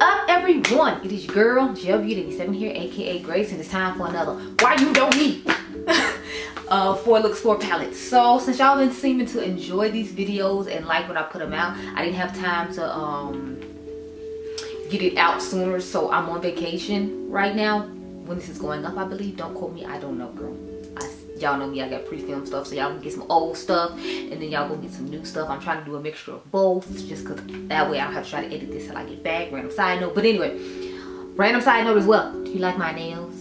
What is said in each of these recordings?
up, everyone? It is your girl Gelbeauty 7 here, aka Grace, and it's time for another Why You Don't Need 4 Looks 4 palettes. So since y'all been seeming to enjoy these videos and like when I put them out, I didn't have time to get it out sooner, so I'm on vacation right now when this is going up, I believe. Don't quote me, I don't know, girl. Y'all know me, I got pre-filmed stuff, so y'all can get some old stuff and then y'all go get some new stuff. I'm trying to do a mixture of both just because that way I don't have to try to edit this till I get back. Random side note. But anyway, random side note as well. Do you like my nails?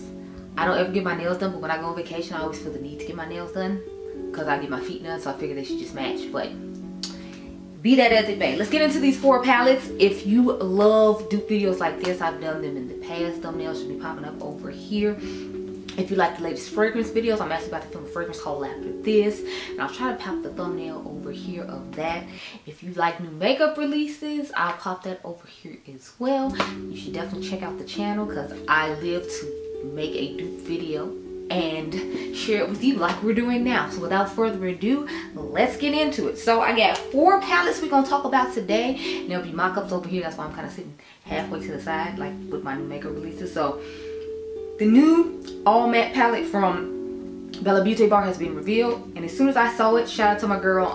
I don't ever get my nails done, but when I go on vacation, I always feel the need to get my nails done because I get my feet done, so I figure they should just match. But be that as it may, let's get into these 4 palettes. If you love dupe videos like this, I've done them in the past. Thumbnails should be popping up over here. If you like the latest fragrance videos, I'm actually about to film a fragrance haul after this, and I'll try to pop the thumbnail over here of that. If you like new makeup releases, I'll pop that over here as well. You should definitely check out the channel because I live to make a dupe video and share it with you like we're doing now. So without further ado, let's get into it. So I got 4 palettes we're gonna talk about today, and there'll be mock-ups over here. That's why I'm kind of sitting halfway to the side, like with my new makeup releases. So the new all matte palette from Beaute Bar has been revealed, and as soon as I saw it, shout out to my girl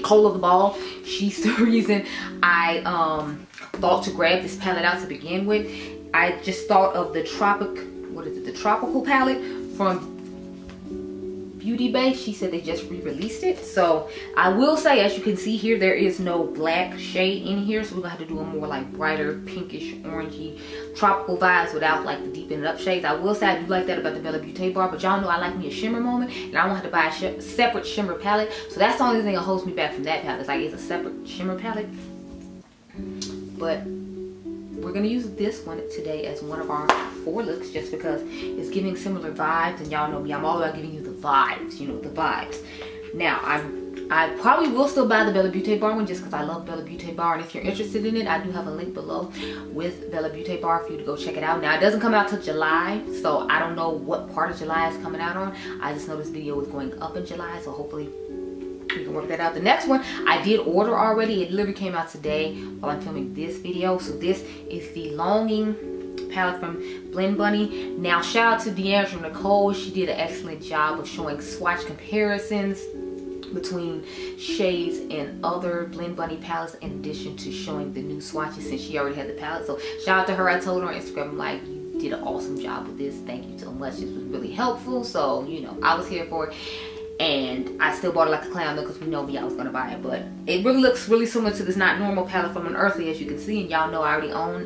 Cole of the Ball. She's the reason I thought to grab this palette out to begin with. I just thought of the tropical palette from Beauty Bay. She said they just re-released it. So I will say, as you can see here, there is no black shade in here, so we're gonna have to do a more like brighter pinkish orangey tropical vibes without like the deepened up shades. I will say I do like that about the Beaute Bar, but y'all know I like me a shimmer moment, and I won't have to buy a separate shimmer palette. So that's the only thing that holds me back from that palette. It's like it's a separate shimmer palette, but we're gonna use this one today as one of our 4 looks just because it's giving similar vibes, and y'all know me, I'm all about giving you the vibes, you know, the vibes. Now I probably will still buy the Beaute Bar one just because I love Beaute Bar, and if you're interested in it, I do have a link below with Beaute Bar for you to go check it out. Now it doesn't come out till July, so I don't know what part of July it's coming out on. I just know this video is going up in July, so hopefully we can work that out. The next one I did order already. It literally came out today while I'm filming this video. So this is the Longing palette from Blend Bunny. Now shout out to Danessa Nicole. She did an excellent job of showing swatch comparisons between shades and other Blend Bunny palettes, in addition to showing the new swatches since she already had the palette. So shout out to her. I told her on Instagram, like, you did an awesome job with this. Thank you so much. This was really helpful. So, you know, I was here for it. And I still bought it like a clown though, because we know me, I was gonna buy it. But it really looks really similar to this Not Normal palette from Unearthly, as you can see, and y'all know I already own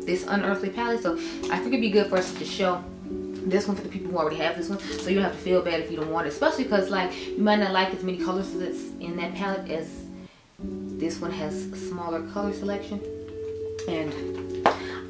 this Unearthly palette, so I think it'd be good for us to show this one for the people who already have this one, so you don't have to feel bad if you don't want it, especially because like you might not like as many colors that's in that palette as this one has a smaller color selection. And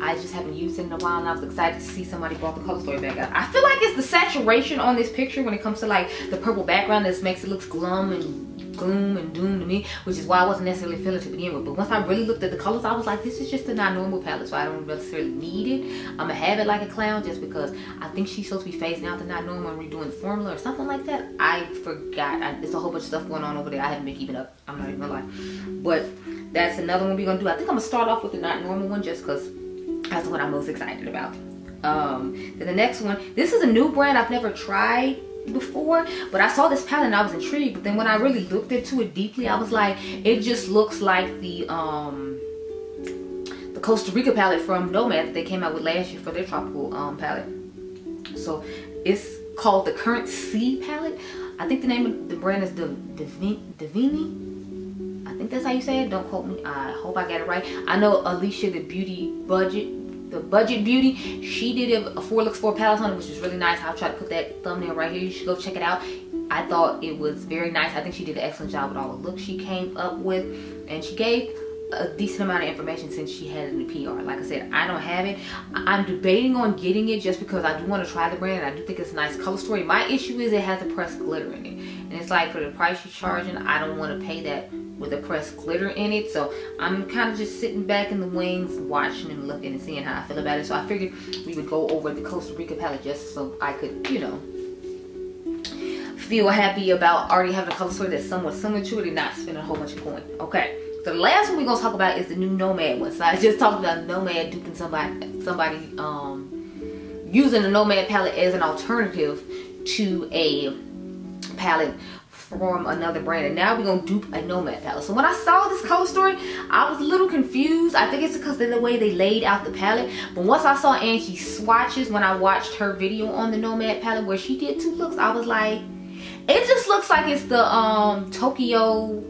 I just haven't used it in a while, and I was excited to see somebody brought the color story back out. I feel like it's the saturation on this picture when it comes to like the purple background that makes it look glum and gloom and doom to me, which is why I wasn't necessarily feeling it to begin with. But once I really looked at the colors, I was like, this is just a Not Normal palette, so I don't necessarily need it. I'm gonna have it like a clown just because I think she's supposed to be phasing out the Not Normal and redoing the formula or something like that. I forgot. There's a whole bunch of stuff going on over there. I haven't been keeping up. I'm not even gonna lie. But that's another one we're gonna do. I think I'm gonna start off with the Not Normal one just because that's what I'm most excited about. Then the next one, this is a new brand I've never tried before, but I saw this palette and I was intrigued. But then when I really looked into it deeply, I was like, it just looks like the Costa Rica palette from Nomad that they came out with last year for their tropical palette. So it's called the Current Sea palette. I think the name of the brand is Divini. I think that's how you say it. Don't quote me. I hope I got it right. I know Alicia, the Budget Beauty, she did a 4 Looks 4 palette on it, which is really nice. I'll try to put that thumbnail right here. You should go check it out. I thought it was very nice. I think she did an excellent job with all the looks she came up with, and she gave a decent amount of information since she had it in the PR. Like I said, I don't have it. I'm debating on getting it just because I do want to try the brand, and I do think it's a nice color story. My issue is it has a pressed glitter in it, and it's like, for the price she's charging, I don't want to pay that with a pressed glitter in it. So I'm kind of just sitting back in the wings, watching and looking and seeing how I feel about it. So I figured we would go over the Costa Rica palette just so I could, you know, feel happy about already having a color story that's somewhat similar to it and not spending a whole bunch of coin. Okay, So the last one we're gonna talk about is the new Nomad one. So I just talked about Nomad duping somebody using the Nomad palette as an alternative to a palette from another brand, and now we're gonna dupe a Nomad palette. So when I saw this color story, I was a little confused. I think it's because of the way they laid out the palette, but once I saw Angie's swatches when I watched her video on the Nomad palette where she did 2 looks, I was like, it just looks like it's the Tokyo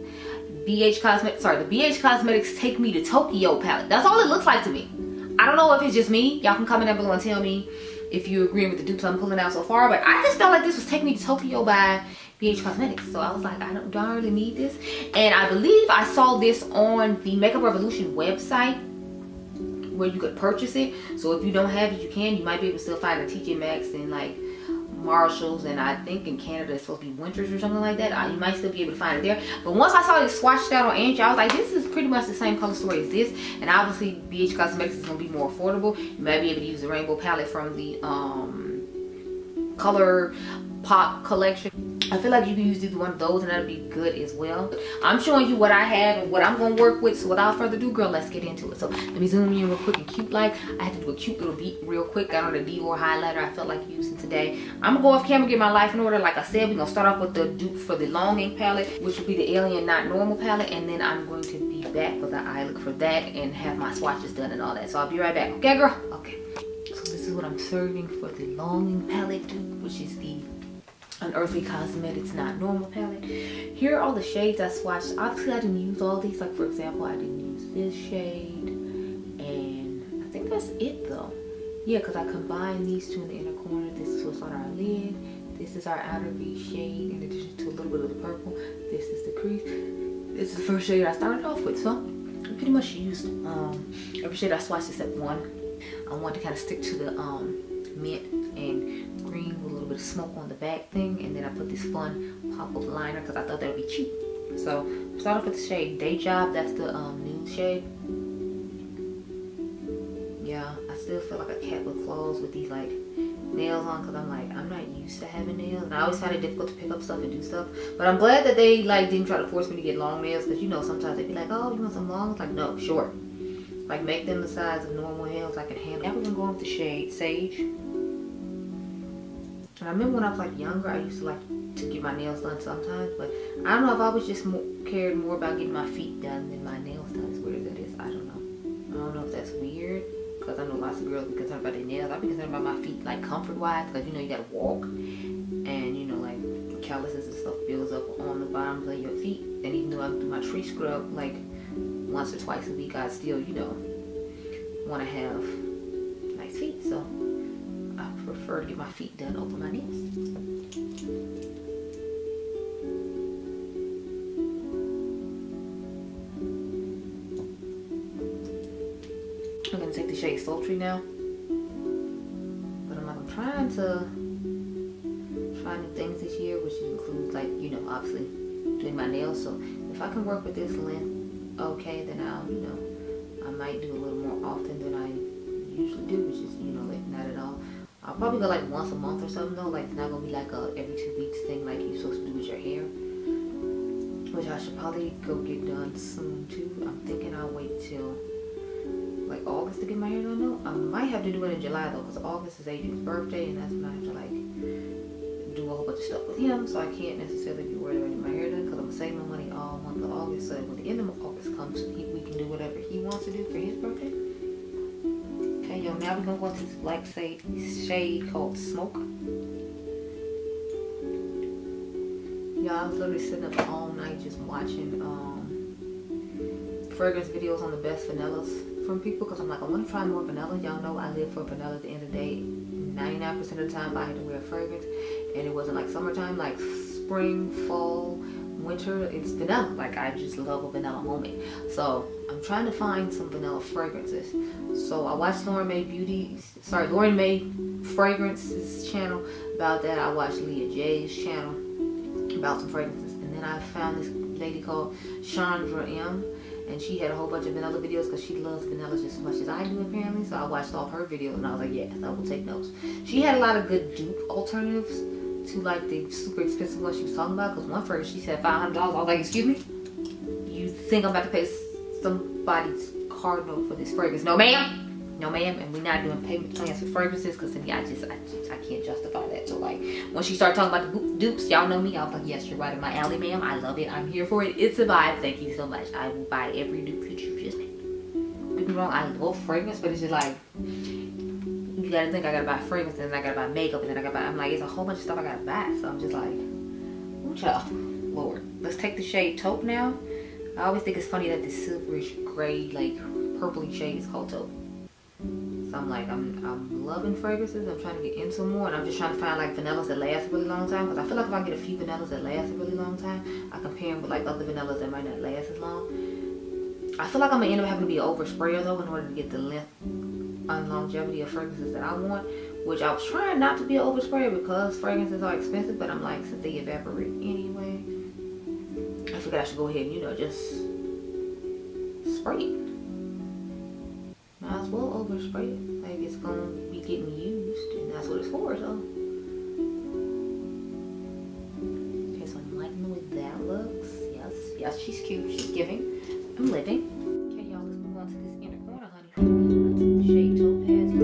BH Cosmetics, sorry, the BH Cosmetics Take Me to Tokyo palette. That's all it looks like to me. I don't know if it's just me. Y'all can comment down below and tell me if you agree with the dupes I'm pulling out so far, but I just felt like this was Take Me to Tokyo by BH Cosmetics. So I was like, I don't really need this. And I believe I saw this on the Makeup Revolution website where you could purchase it. So if you don't have it, you might be able to still find it at TJ Maxx and like Marshalls, and I think in Canada it's supposed to be Winters or something like that. You might still be able to find it there. But once I saw it swatched out on Angie, I was like, this is pretty much the same color story as this. And obviously BH Cosmetics is going to be more affordable. You might be able to use the rainbow palette from the Color Pop collection. I feel like you can use either one of those and that'll be good as well. I'm showing you what I have and what I'm going to work with. So without further ado, girl, let's get into it. So let me zoom in real quick and cute like. I had to do a cute little beat real quick. Got on the Dior highlighter I felt like using today. I'm going to go off camera, get my life in order. Like I said, we're going to start off with the dupe for the long ink palette, which will be the Alien Not Normal palette. And then I'm going to be back with the eye look for that and have my swatches done and all that. So I'll be right back. Okay, girl? Okay. So this is what I'm serving for the long ink palette dupe, which is the Unearthly Cosmetics Not Normal palette. Here are all the shades I swatched. Obviously I didn't use all these. Like for example, I didn't use this shade, and I think that's it though. Yeah, because I combined these two in the inner corner. This is what's on our lid. This is our outer V shade in addition to a little bit of the purple. This is the crease. This is the first shade I started off with. So I pretty much used every shade I swatched except one. I wanted to kind of stick to the mint and green with a little bit of smoke on the back thing, and then I put this fun pop of liner because I thought that would be cheap. So start off with the shade Day Job. That's the nude shade. Yeah, I still feel like a cat with claws with these like nails on, because I'm like, I'm not used to having nails, and I always find it difficult to pick up stuff and do stuff. But I'm glad that they like didn't try to force me to get long nails, because you know sometimes they'd be like, oh, you want some long? It's like, no, short. Like make them the size of normal nails I can handle. Now we're gonna go on with the shade Sage. And I remember when I was like younger, I used to like to get my nails done sometimes, but I don't know if I was just cared more about getting my feet done than my nails done. As weird as that is, I don't know. I don't know if that's weird, because I know lots of girls be concerned about their nails. I be concerned about my feet, like comfort-wise, because you know you gotta walk, and you know like calluses and stuff builds up on the bottoms of your feet. And even though I do my tree scrub like once or twice a week, I still, you know, want to have nice feet. So I prefer to get my feet done over my nails. I'm gonna take the shade Sultry now, but I'm trying to try new things this year, which includes like, you know, obviously doing my nails. So if I can work with this length, okay, then I'll, you know, I might do a little more often than I usually do, which is, you know, like not at all. I'll probably go like once a month or something though. Like it's not gonna be like a every 2 weeks thing like you're supposed to do with your hair, which I should probably go get done soon too. I'm thinking I'll wait till like August to get my hair done though. I might have to do it in July though, because August is Adrian's birthday, and that's when I have to like do a whole bunch of stuff with him, so I can't necessarily be worried about getting my hair done, because I'm gonna save my money all month of August, so when the end of August comes, we can do whatever he wants to do for his birthday. Okay, yo, now we're gonna go into this black shade called Smoke. Y'all, I was literally sitting up all night just watching fragrance videos on the best vanillas from people, because I'm like, I want to try more vanilla. Y'all know I live for vanilla at the end of the day. 99% of the time I had to wear a fragrance, and it wasn't like summertime, like spring, fall, winter, it's vanilla. Like I just love a vanilla moment. So I'm trying to find some vanilla fragrances. So I watched Lauren May Fragrances channel about that. I watched Leah J's channel about some fragrances, and then I found this lady called Chandra M, and she had a whole bunch of vanilla videos because she loves vanilla just as much as I do apparently. So I watched all her videos and I was like, yes, I will take notes. She had a lot of good dupe alternatives to like the super expensive ones she was talking about, because one fragrance she said $500. I was like, excuse me? You think I'm about to pay somebody's card note for this fragrance. No ma'am. No ma'am, and we're not doing payment plans for fragrances because to me, I can't justify that. So like, when she started talking about the dupes, y'all know me. I was like, yes, you're right in my alley, ma'am. I love it. I'm here for it. It's a vibe. Thank you so much. I will buy every dupe that you just made. Don't get me wrong, I love fragrance, but it's just like, you gotta think I gotta buy fragrance, and then I gotta buy makeup, and then I gotta buy, I'm like, it's a whole bunch of stuff I gotta buy. So I'm just like, ooh, child, Lord. Let's take the shade Taupe now. I always think it's funny that this silverish gray, like purpley shade is called Taupe. So I'm like, I'm loving fragrances. I'm trying to get into more, and I'm just trying to find like vanillas that last a really long time. Because I feel like if I get a few vanillas that last a really long time, I compare them with like other vanillas that might not last as long. I feel like I'm gonna end up having to be an oversprayer though in order to get the length and longevity of fragrances that I want. Which I was trying not to be an oversprayer because fragrances are expensive, but I'm like, since they evaporate anyway, I figured I should go ahead and, you know, just spray it. Might as well overspray it. Like it's gonna be getting used, and that's what it's for, so. Okay, so I'm liking the way that looks. Yes, yes, she's cute, she's giving. I'm living. Okay, y'all, let's move on to this inner corner, honey. I took the shade Topaz, which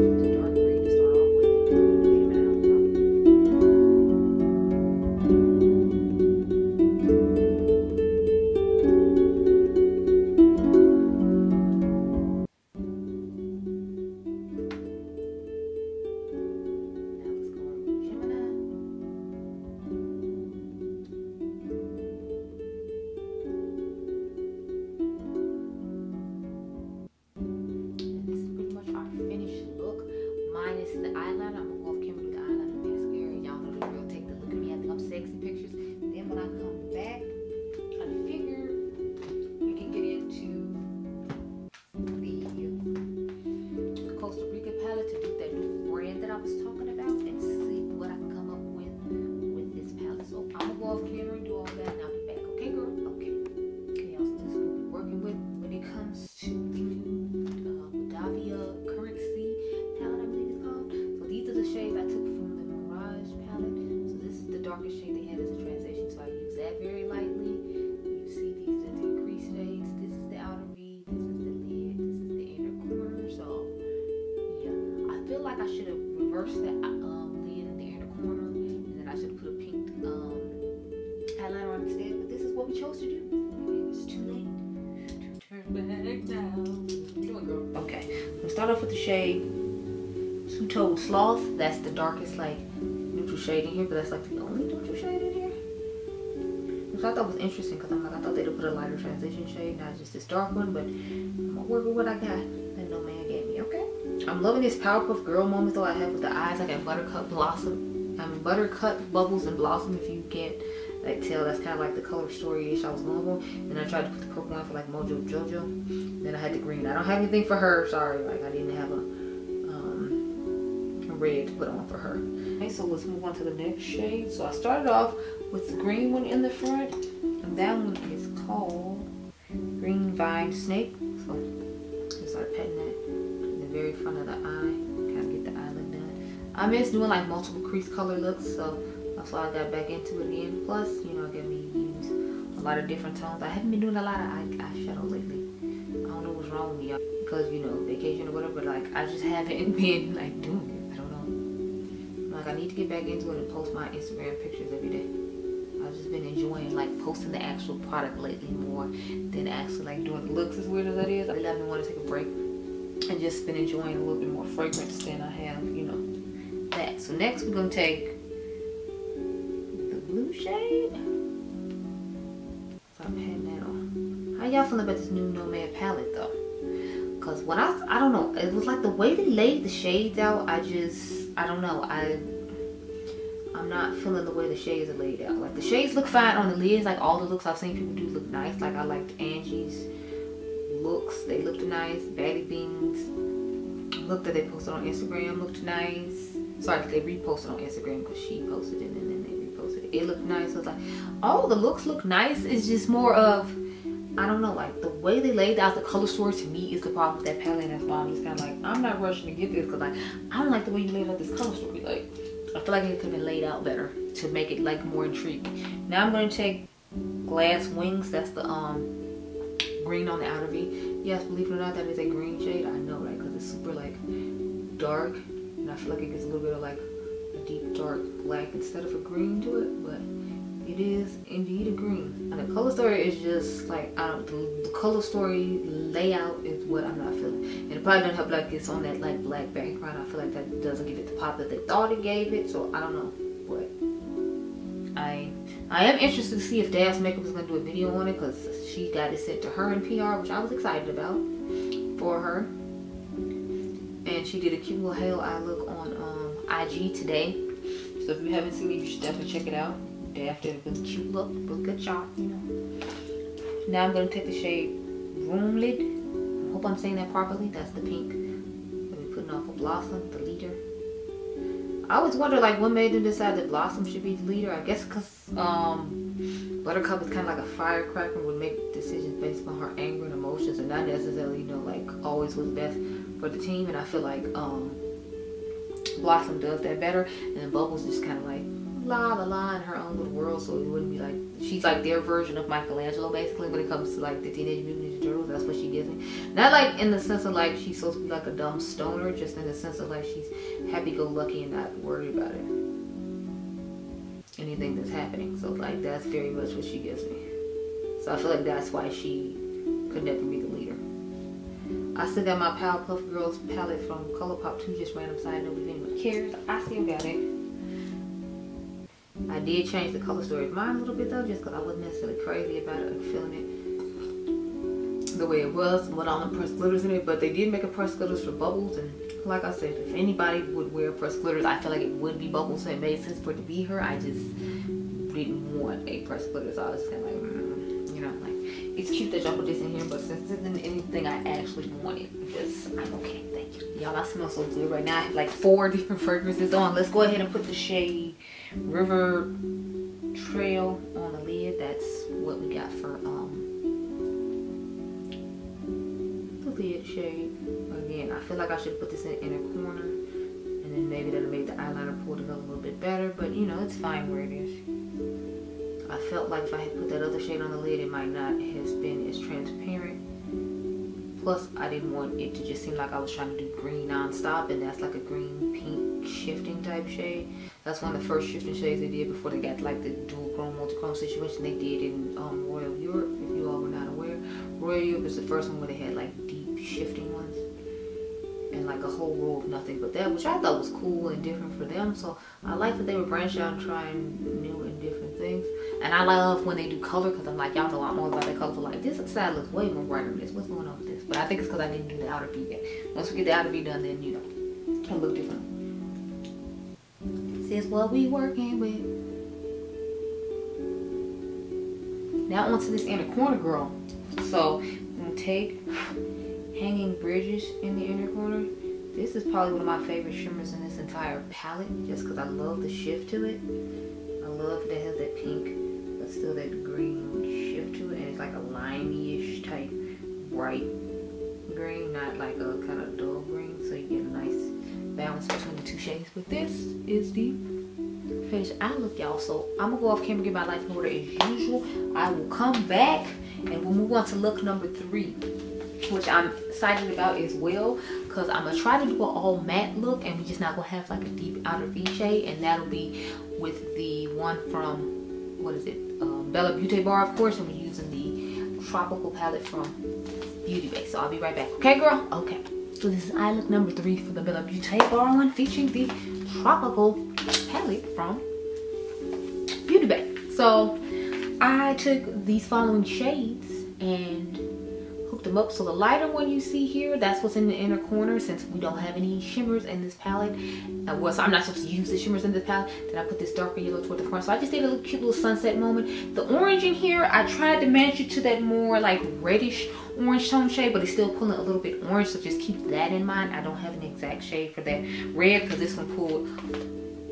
is a dark green to start off with. Start off with the shade Two-Toed Sloth. That's the darkest like neutral shade in here, but that's like the only neutral shade in here. Which I thought was interesting because I'm like, I thought they'd put a lighter transition shade, not just this dark one, but I'm gonna work with what I got that no man gave me, okay? I'm loving this Powerpuff Girl moment though I have with the eyes. I got buttercup blossom. Buttercup bubbles and blossom. If you can't like tell, that's kind of like the color story-ish I was going for. Then I tried to put the purple one for like Mojo Jojo. Then I had the green. I don't have anything for her, sorry. Like I didn't have a red to put on for her. Okay, so let's move on to the next shade. So I started off with the green one in the front, and that one is called Green Vine Snake. So I started patting that in the very front of the eye, kind of get the eye look done. I miss doing like multiple crease color looks, so that's why I got back into it again. Plus, you know, it got me use a lot of different tones. I haven't been doing a lot of eyeshadow lately. I don't know what's wrong with me, y'all, because you know, vacation or whatever, but like I just haven't been like doing it. I don't know. Like I need to get back into it and post my Instagram pictures every day. I've just been enjoying like posting the actual product lately more than actually like doing the looks, as weird as that is. I really haven't wanted to take a break and just been enjoying a little bit more fragrance than I have, you know, that. So next we're gonna take the blue shade. So I'm patting that on. How y'all feeling about this new Nomad palette though? Cause when I don't know, it was like the way they laid the shades out, I don't know, I'm not feeling the way the shades are laid out. Like the shades look fine on the lids, like all the looks I've seen people do look nice. Like I liked Angie's looks, they looked nice. Baddie Bing's look that they posted on Instagram looked nice. Sorry, they reposted on Instagram because she posted it and then they reposted it. It looked nice. So it's like all the looks look nice. It's just more of, I don't know, like the way they laid out the color story to me is the problem with that palette. That's why I'm just kind of like, I'm not rushing to get this because like I don't like the way you laid out this color story. Like I feel like it could have been laid out better to make it like more intriguing. Now I'm going to take Glass Wings. That's the green on the outer V. Yes, believe it or not, that is a green shade. I know, right? Because it's super like dark, and I feel like it gets a little bit of like a deep dark black instead of a green to it, but it is indeed a green. And the color story is just like, the color story layout is what I'm not feeling. And it probably doesn't help like it's on that like black background. I feel like that doesn't give it the pop that they thought it gave it, so I don't know. But I am interested to see if Dion's Makeup is going to do a video on it, because she got it sent to her in PR, which I was excited about for her. And she did a cute little halo eye look on IG today. So if you haven't seen it, you should definitely check it out. Daf did a really cute look, but good job, you know. Now I'm going to take the shade Roomlit. I hope I'm saying that properly. That's the pink. I'll be putting off a Blossom, the leader. I always wonder like what made them decide that Blossom should be the leader. I guess because Buttercup is kind of like a firecracker and would make decisions based on her anger and emotions, and not necessarily, you know, like always what's best for the team. And I feel like Blossom does that better, and then Bubbles just kind of like la la la in her own little world, so it wouldn't be like, she's like their version of Michelangelo basically when it comes to like the Teenage Mutant Ninja Turtles. That's what she gives me. Not like in the sense of like she's supposed to be like a dumb stoner, just in the sense of like she's happy-go-lucky and not worried about it, anything that's happening. So like that's very much what she gives me. So I feel like that's why she could never be the leader. I still got my Powerpuff Girls palette from ColourPop 2, just random side note if anyone cares. I still got it. I did change the color story of mine a little bit though, just because I wasn't necessarily crazy about it and feeling it the way it was with all the pressed glitters in it. But they did make a pressed glitters for Bubbles, and like I said, if anybody would wear pressed glitters, I feel like it would be Bubbles, so it made sense for it to be her. I just didn't want a pressed glitter, so I was just kind of like, you know, like, it's cute that y'all put this in here, but since this isn't anything I actually wanted, I'm okay, thank you. Y'all, I smell so good right now. I have like 4 different fragrances on. Let's go ahead and put the shade River Trail on the lid. That's what we got for the lid shade. Again, I feel like I should put this in the inner corner, and then maybe that'll make the eyeliner pull together a little bit better, but you know, it's fine where it is. I felt like if I had put that other shade on the lid, it might not have been as transparent. Plus, I didn't want it to just seem like I was trying to do green non-stop, and that's like a green pink shifting type shade. That's one of the first shifting shades they did before they got like the dual chrome, multi-chrome situation they did in Royal Europe. If you all were not aware, Royal Europe is the first one where they had like deep shifting ones and like a whole row of nothing but that, which I thought was cool and different for them. So I like that they were branching out and trying new and different things. And I love when they do color, because I'm like, y'all know I'm all about that colorful. Like, this side looks way more brighter than this. What's going on with this? But I think it's because I didn't do the outer V yet. Once we get the outer V done, then, you know, it can look different. This is what we working with. Now onto this inner corner, girl. So, I'm going to take Hanging Bridges in the inner corner. This is probably one of my favorite shimmers in this entire palette, just because I love the shift to it. I love that it has that pink, but still that green shift to it, and it's like a limey-ish type bright green, not like a kind of dull green, so you get a nice balance between the two shades. But this is the finished eye look, y'all. So I'm gonna go off camera, get my life in order as usual. I will come back and we'll move on to look number 3, which I'm excited about as well, because I'm gonna try to do an all matte look, and we're just not gonna have like a deep outer V shade, and that'll be with the one from, what is it, Beaute Bar, of course, and we're using the tropical palette from Beauty Bay. So I'll be right back. Okay, girl? Okay. So this is eye look number 3 for the Beaute Bar one, featuring the tropical palette from Beauty Bay. So I took these following shades and hooked them up. So the lighter one you see here, that's what's in the inner corner, since we don't have any shimmers in this palette. Well, so I'm not supposed to use the shimmers in this palette. Then I put this darker yellow toward the front. So I just did a little cute little sunset moment. The orange in here, I tried to match it to that more like reddish orange tone shade, but it's still pulling a little bit orange, so just keep that in mind. I don't have an exact shade for that red, because this one pulled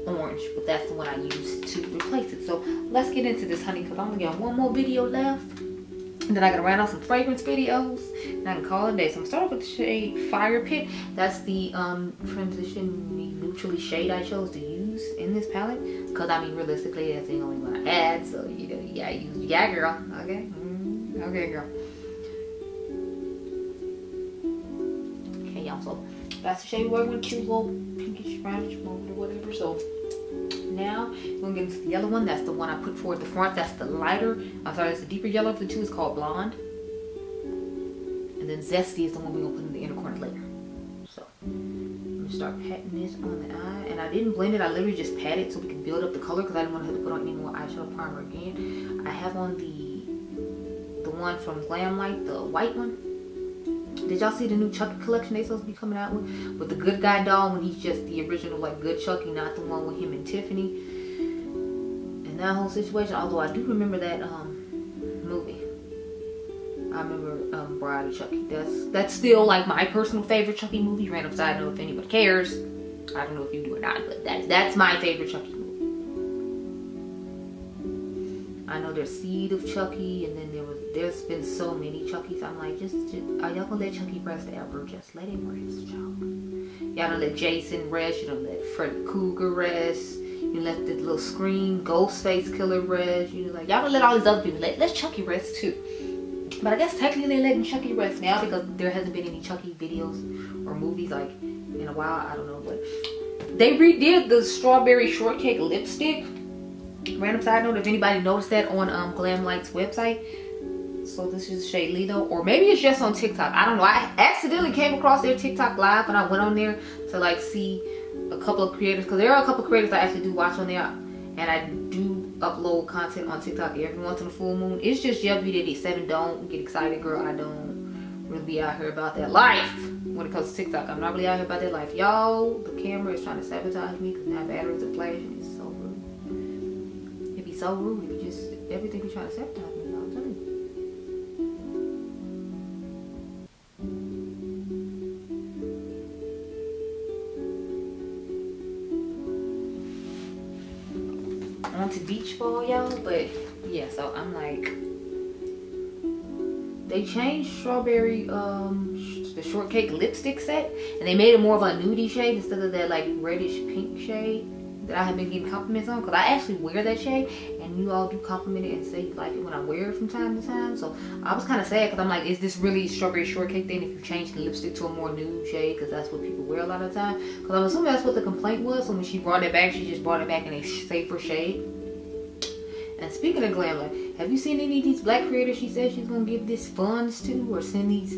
orange, but that's the one I used to replace it. So let's get into this, honey, because I only got one more video left, and then I gotta round out some fragrance videos, and I can call it a day. So I'm starting with the shade Fire Pit. That's the transition neutrally shade I chose to use in this palette, because I mean, realistically, that's the only one I had, so you know, you gotta use, yeah, girl, okay, okay, girl. So that's the shade we're going to cute little pinkish brownish moment or whatever. So now we're gonna get into the yellow one. That's the one I put forward the front. That's the lighter. I'm sorry, it's the deeper yellow of the two. It's called Blonde. And then Zesty is the one we're gonna put in the inner corner later. So I'm gonna start patting this on the eye. And I didn't blend it. I literally just pat it so we can build up the color because I didn't want to have to put on any more eyeshadow primer again. I have on the one from Glamlight, the white one. Did y'all see the new Chucky collection they supposed to be coming out with the good guy doll when he's just the original like good Chucky, not the one with him and Tiffany and that whole situation? Although I do remember that movie. I remember Bride of Chucky. That's still like my personal favorite Chucky movie. Random side note if anybody cares. I don't know if you do or not, but that's my favorite Chucky movie. I know there's Seed of Chucky, and then there's been so many Chuckies. I'm like, just are y'all gonna let Chucky rest ever? Just let him rest, y'all. Y'all don't let Jason rest. You don't let Freddy Krueger rest. You let the little Scream, Ghostface Killer rest. You know, like y'all don't let all these other people let Chucky rest too. But I guess technically they're letting Chucky rest now because there hasn't been any Chucky videos or movies like in a while. I don't know, but they redid the strawberry shortcake lipstick. Random side note, if anybody noticed that on Glamlight's website. So this is the shade Lido, or maybe it's just on TikTok. I don't know. I accidentally came across their TikTok live and I went on there to like see a couple of creators, because there are a couple of creators I actually do watch on there, and I do upload content on TikTok every once in a full moon. It's just Gelbeauty 7. Don't get excited, girl. I don't really be out here about that life when it comes to TikTok. I'm not really out here about that life, y'all. The camera is trying to sabotage me because now batteries are flashing. It's so rude. It'd be so rude if you just everything be trying to sabotage me, y'all. I'm telling you. To beach ball, y'all, but yeah, so I'm like, they changed strawberry the shortcake lipstick set, and they made it more of a nudie shade instead of that like reddish pink shade that I have been getting compliments on, because I actually wear that shade and you all do compliment it and say you like it when I wear it from time to time. So I was kind of sad because I'm like, is this really strawberry shortcake then if you change the lipstick to a more nude shade, because that's what people wear a lot of the time? Because I'm assuming that's what the complaint was. So when she brought it back, she just brought it back in a safer shade. And speaking of Glamlight, have you seen any of these black creators she said she's gonna give this funds to or send these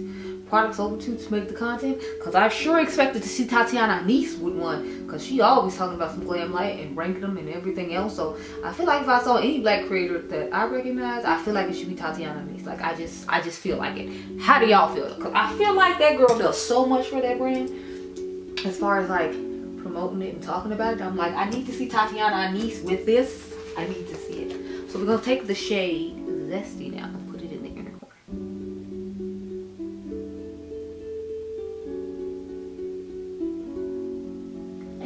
products over to make the content? Because I sure expected to see Tatiana Nice with one, because she always talking about some Glamlight and ranking them and everything else. So I feel like if I saw any black creator that I recognize, I feel like it should be Tatiana Nice. Like I just feel like it. How do y'all feel? Because I feel like that girl does so much for that brand as far as like promoting it and talking about it. I'm like, I need to see Tatiana Nice with this. I need to see it. So we're going to take the shade Zesty now and put it in the inner corner.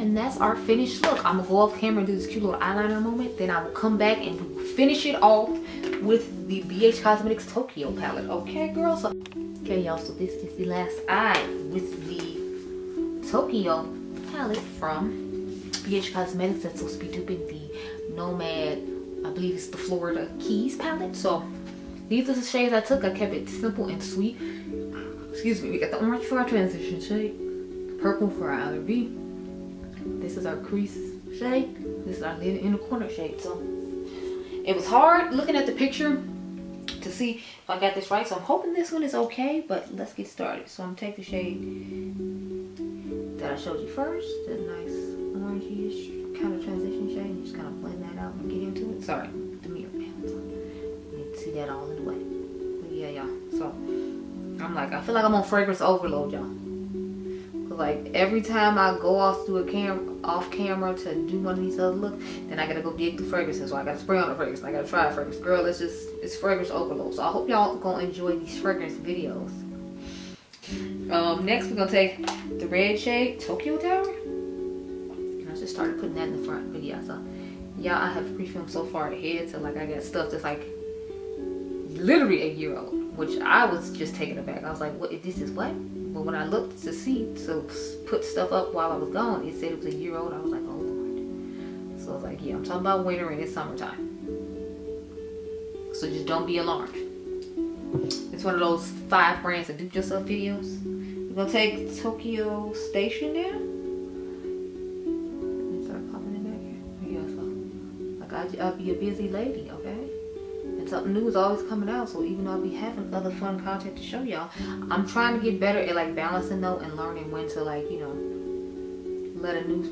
And that's our finished look. I'm going to go off camera and do this cute little eyeliner in a moment. Then I will come back and finish it off with the BH Cosmetics Tokyo palette. Okay, girls? So, okay, y'all. So this is the last eye with the Tokyo palette from BH Cosmetics. That's supposed to be duping the Nomad, I believe it's the Florida Keys palette. So these are the shades I took. I kept it simple and sweet. Excuse me. We got the orange for our transition shade, purple for our outer V. This is our crease shade. This is our lid inner corner shade. So it was hard looking at the picture to see if I got this right. So I'm hoping this one is okay, but let's get started. So I'm gonna take the shade that I showed you first, the nice orangey-ish kind of transition shade, and just kind of blend that out and get into it. Sorry, the mirror panel. So you need to see that all in the way. But yeah, y'all. So I'm like, I feel like I'm on fragrance overload, y'all. Cause like every time I go off camera to do one of these other looks, then I gotta go dig the fragrances. So I gotta spray on the fragrance. I gotta try a fragrance. Girl, it's fragrance overload. So I hope y'all gonna enjoy these fragrance videos. Next we're gonna take the red shade Tokyo Tower. Just started putting that in the front video. So y'all, I have pre-filmed so far ahead, so like I got stuff that's like literally a year old, which I was just taken aback. I was like, what, this is what? But when I looked to put stuff up while I was gone, it said it was a year old. I was like, oh Lord. So I was like, yeah, I'm talking about winter and it's summertime, so just don't be alarmed. It's one of those 5 brands that do yourself videos. We're gonna take Tokyo Station there. Start popping it back here. Yeah, so like I'll be a busy lady, okay? And something new is always coming out, so even though I'll be having other fun content to show y'all, I'm trying to get better at like balancing though and learning when to like, you know, let a new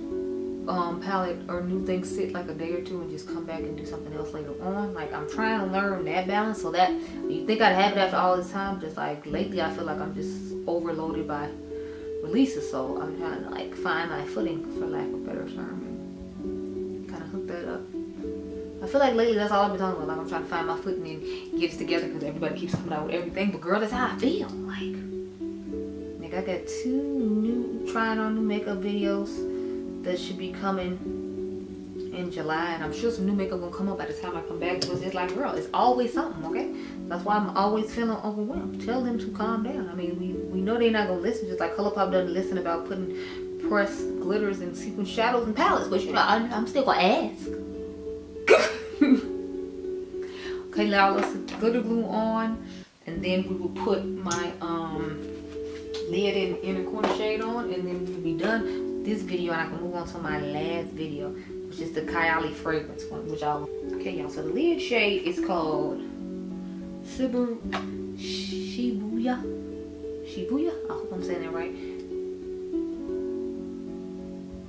palette or new thing sit like a day or two and just come back and do something else later on. Like I'm trying to learn that balance so that you think I'd have it after all this time, just like lately I feel like I'm just overloaded by releases, so I'm trying to like find my footing, for lack of a better term, and kind of hook that up. I feel like lately that's all I've been talking about. Like I'm trying to find my footing and get it together because everybody keeps coming out with everything. But girl, that's how I feel. Like, I got 2 new trying on new makeup videos that should be coming in July, and I'm sure some new makeup gonna come up by the time I come back. So it's just like, girl, it's always something, okay? That's why I'm always feeling overwhelmed. Tell them to calm down. I mean, we know they're not gonna listen, just like ColourPop doesn't listen about putting pressed glitters and sequin shadows and palettes, but you know, I'm still gonna ask. Okay, now let's put glitter glue on, and then we will put my lid in inner corner shade on, and then we'll be done with this video, and I can move on to my last video, which is the Kylie fragrance one, which I'll, okay y'all, so the lid shade is called Shibuya. I hope I'm saying that right.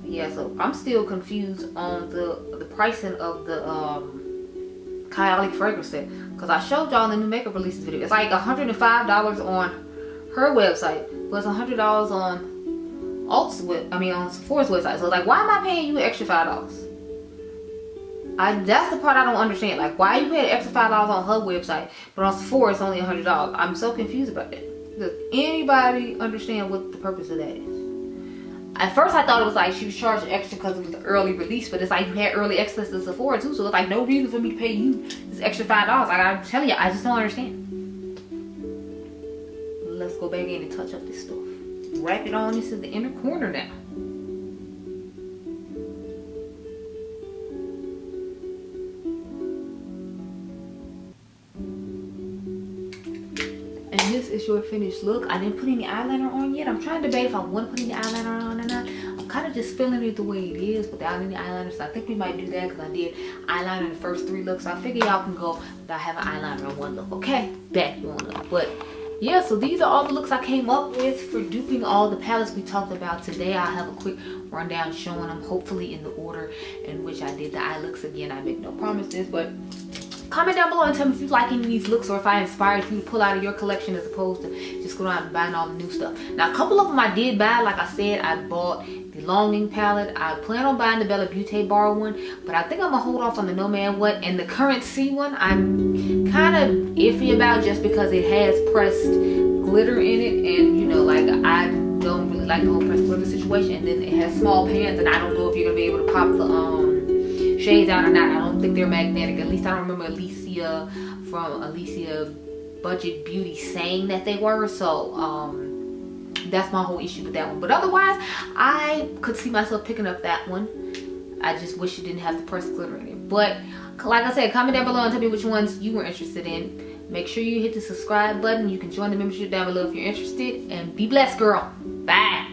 Yeah, so I'm still confused on the pricing of the Kylie fragrance set, because I showed y'all in the new makeup releases video. It's like $105 on her website, but it's $100 on Ulta's on Sephora's website. So like, why am I paying you an extra $5? That's the part I don't understand. Like, why you paying an extra $5 on her website, but on Sephora it's only $100? I'm so confused about that. Does anybody understand what the purpose of that is? At first I thought it was like she was charging extra because it was the early release, but it's like you had early access to Sephora too, so it's like no reason for me to pay you this extra $5. Like, I'm telling you, I just don't understand. Let's go back in and touch up this stuff. Wrap it on. This is the inner corner now. And this is your finished look. I didn't put any eyeliner on yet. I'm trying to debate if I want to put any eyeliner on or not. I'm kind of just feeling it the way it is without any eyeliner. So I think we might do that because I did eyeliner in the first 3 looks. So I figure y'all can go without having eyeliner in 1 look. Okay, back you on up. But yeah, so these are all the looks I came up with for duping all the palettes we talked about today. I'll have a quick rundown showing them, hopefully in the order in which I did the eye looks. Again, I make no promises, but comment down below and tell me if you like any of these looks or if I inspired you to pull out of your collection as opposed to just going out and buying all the new stuff. Now, a couple of them I did buy. Like I said, I bought the Longing palette. I plan on buying the Beaute Bar one, but I think I'm gonna hold off on the No Man What, and the Current C one I'm kind of iffy about just because it has pressed glitter in it, and you know, like I don't really like the whole pressed glitter situation, and then it has small pans, and I don't know if you're gonna be able to pop the shades out or not. I don't think they're magnetic. At least I don't remember Alicia from Alicia Budget Beauty saying that they were, so that's my whole issue with that one. But otherwise, I could see myself picking up that one. I just wish it didn't have the pressed glitter in it. But like I said, comment down below and tell me which ones you were interested in. Make sure you hit the subscribe button. You can join the membership down below if you're interested. And be blessed, girl. Bye.